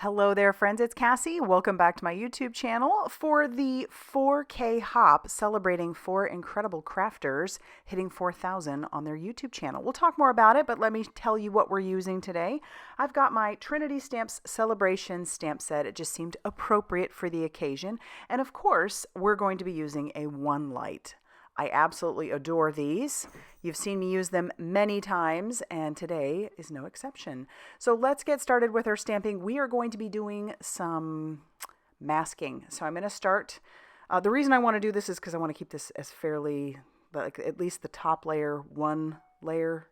Hello there, friends. It's Cassie. Welcome back to my YouTube channel for the 4K hop celebrating 4 incredible crafters hitting 4,000 on their YouTube channel. We'll talk more about it, but let me tell you what we're using today. I've got my Trinity Stamps Celebration stamp set. It just seemed appropriate for the occasion. And of course, we're going to be using a one light. I absolutely adore these. You've seen me use them many times, and today is no exception. So let's get started with our stamping. We are going to be doing some masking. So I'm going to start. The reason I want to do this is because I want to keep this as fairly, like at least the top layer, one layer.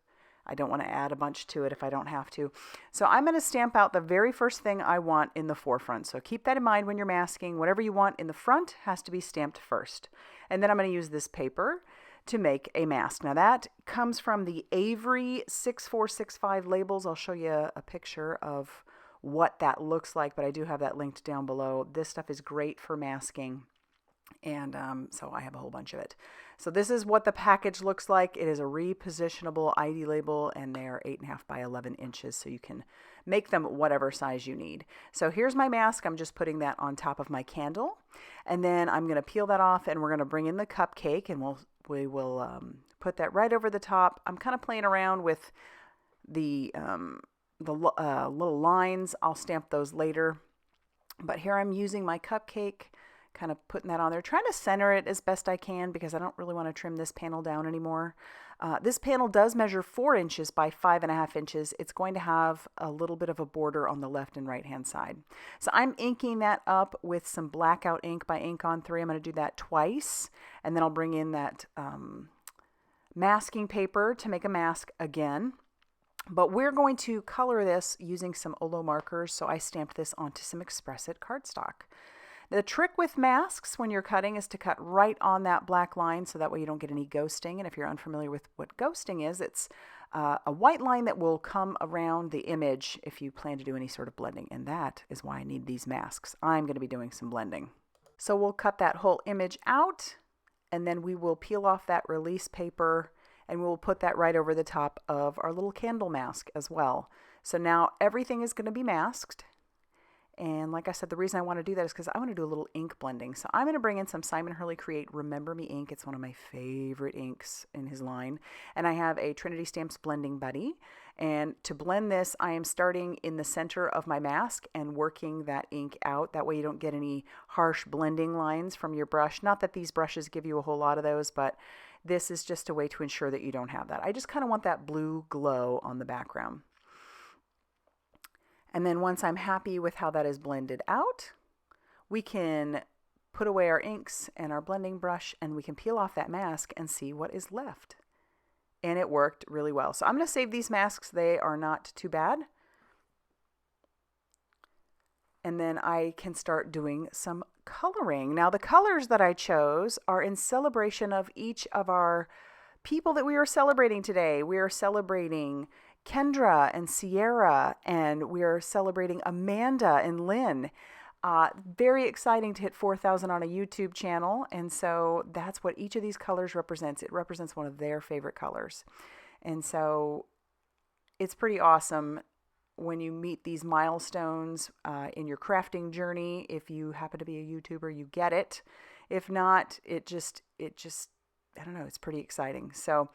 I don't want to add a bunch to it if I don't have to. So I'm going to stamp out the very first thing I want in the forefront. So keep that in mind when you're masking. Whatever you want in the front has to be stamped first. And then I'm going to use this paper to make a mask. Now that comes from the Avery 6465 labels. I'll show you a picture of what that looks like, but I do have that linked down below. This stuff is great for masking. And so I have a whole bunch of it. So this is what the package looks like. It is a repositionable ID label, and they are 8.5 by 11 inches, so you can make them whatever size you need. So here's my mask. I'm just putting that on top of my candle, and then I'm going to peel that off, and we're going to bring in the cupcake, and we will put that right over the top. I'm kind of playing around with the little lines. I'll stamp those later, but here I'm using my cupcake, kind of putting that on there, trying to center it as best I can because I don't really want to trim this panel down anymore. This panel does measure 4 inches by 5.5 inches. It's going to have a little bit of a border on the left and right hand side. So I'm inking that up with some blackout ink by Ink on 3. I'm going to do that twice, and then I'll bring in that masking paper to make a mask again. But we're going to color this using some Olo markers, so I stamped this onto some Express It cardstock. The trick with masks when you're cutting is to cut right on that black line so that way you don't get any ghosting. And if you're unfamiliar with what ghosting is, it's a white line that will come around the image if you plan to do any sort of blending. And that is why I need these masks. I'm going to be doing some blending. So we'll cut that whole image out, and then we will peel off that release paper, and we'll put that right over the top of our little candle mask as well. So now everything is going to be masked. And like I said, the reason I want to do that is because I want to do a little ink blending. So I'm going to bring in some Simon Hurley Create Remember Me ink. It's one of my favorite inks in his line. And I have a Trinity Stamps Blending Buddy. And to blend this, I am starting in the center of my mask and working that ink out. That way you don't get any harsh blending lines from your brush. Not that these brushes give you a whole lot of those, but this is just a way to ensure that you don't have that. I just kind of want that blue glow on the background. And then once I'm happy with how that is blended out, we can put away our inks and our blending brush, and we can peel off that mask and see what is left. And it worked really well. So I'm going to save these masks. They are not too bad. And then I can start doing some coloring. Now the colors that I chose are in celebration of each of our people that we are celebrating today. We are celebrating Kendra and Ciara, and we are celebrating Amanda and Lynn. Very exciting to hit 4,000 on a YouTube channel, and so that's what each of these colors represents. It represents one of their favorite colors, and so it's pretty awesome when you meet these milestones in your crafting journey. If you happen to be a YouTuber, you get it. If not, it just I don't know, it's pretty exciting. So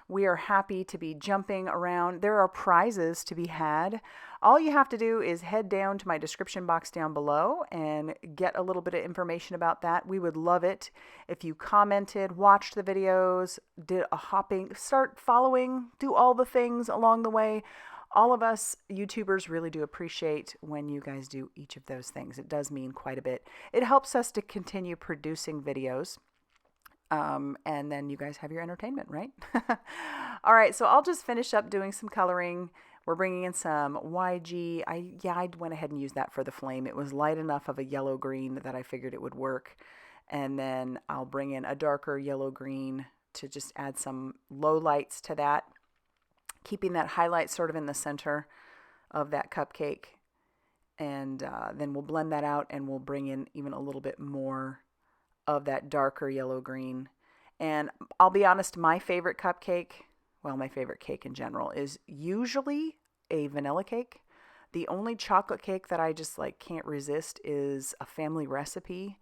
we are happy to be jumping around. There are prizes to be had. All you have to do is head down to my description box down below and get a little bit of information about that. We would love it if you commented, watched the videos, did a hopping, start following, do all the things along the way. All of us YouTubers really do appreciate when you guys do each of those things. It does mean quite a bit. It helps us to continue producing videos. And then you guys have your entertainment, right? All right, so I'll just finish up doing some coloring. We're bringing in some YG. I went ahead and used that for the flame. It was light enough of a yellow-green that I figured it would work. And then I'll bring in a darker yellow-green to just add some low lights to that, keeping that highlight sort of in the center of that cupcake. And then we'll blend that out, and we'll bring in even a little bit more of that darker yellow green. And I'll be honest, my favorite cupcake, well, my favorite cake in general is usually a vanilla cake. The only chocolate cake that I just like can't resist is a family recipe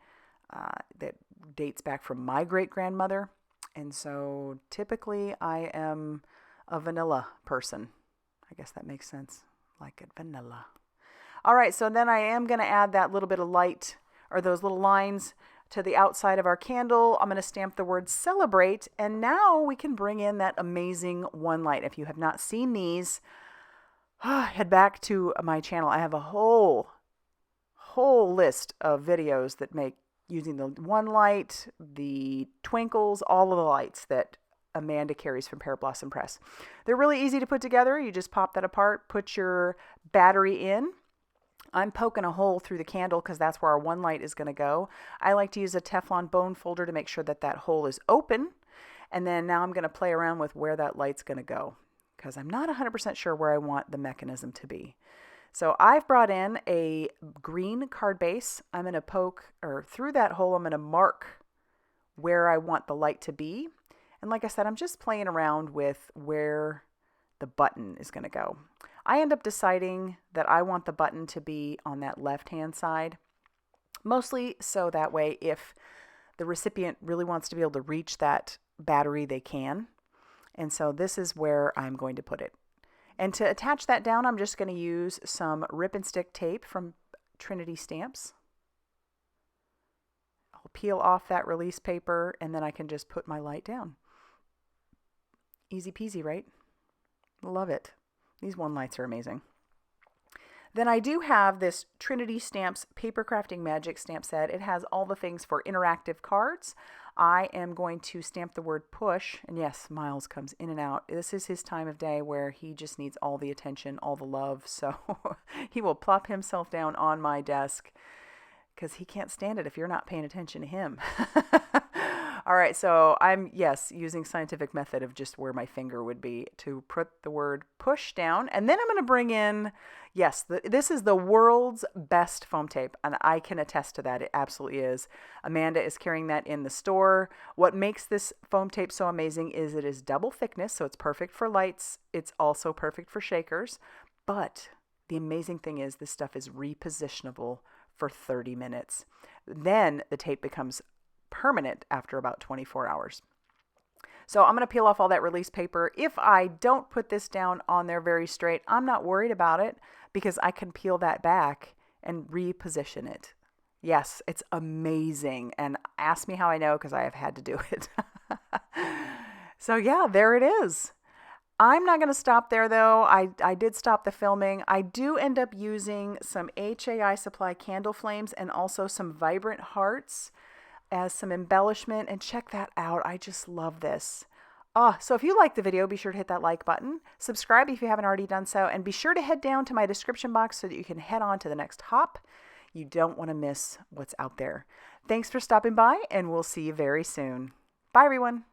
that dates back from my great-grandmother. And so typically I am a vanilla person. I guess that makes sense. Like it vanilla. All right, so then I am going to add that little bit of light, or those little lines, to the outside of our candle. I'm going to stamp the word celebrate, and now we can bring in that amazing one light. If you have not seen these, head back to my channel. I have a whole list of videos that make using the one light, the twinkles, all of the lights that Amanda carries from Pearblossom Press. They're really easy to put together. You just pop that apart, put your battery in. I'm poking a hole through the candle because that's where our one light is going to go. I like to use a Teflon bone folder to make sure that that hole is open. And then now I'm going to play around with where that light's going to go because I'm not 100% sure where I want the mechanism to be. So I've brought in a green card base. I'm going to poke, or through that hole, I'm going to mark where I want the light to be. And like I said, I'm just playing around with where the button is going to go. I end up deciding that I want the button to be on that left-hand side, mostly so that way if the recipient really wants to be able to reach that battery, they can. And so this is where I'm going to put it. And to attach that down, I'm just going to use some rip and stick tape from Trinity stamps. I'll peel off that release paper, and then I can just put my light down. Easy peasy, right? Love it. These one lights are amazing. Then I do have this Trinity Stamps Papercrafting Magic stamp set. It has all the things for interactive cards. I am going to stamp the word push. And yes, Miles comes in and out. This is his time of day where he just needs all the attention, all the love. So he will plop himself down on my desk because he can't stand it if you're not paying attention to him. All right, so I'm, yes, using scientific method of just where my finger would be to put the word push down. And then I'm going to bring in, yes, this is the world's best foam tape, and I can attest to that. It absolutely is. Amanda is carrying that in the store. What makes this foam tape so amazing is it is double thickness, so it's perfect for lights. It's also perfect for shakers. But the amazing thing is this stuff is repositionable for 30 minutes. Then the tape becomes permanent after about 24 hours. So I'm going to peel off all that release paper. If I don't put this down on there very straight, I'm not worried about it because I can peel that back and reposition it. Yes, it's amazing. And ask me how I know because I have had to do it. So yeah, there it is. I'm not going to stop there though. I did stop the filming. I do end up using some HAI Supply candle flames and also some vibrant hearts as some embellishment, and check that out. I just love this. So if you like the video, be sure to hit that like button, subscribe if you haven't already done so, and be sure to head down to my description box so that you can head on to the next hop. You don't want to miss what's out there. Thanks for stopping by, and we'll see you very soon. Bye, everyone.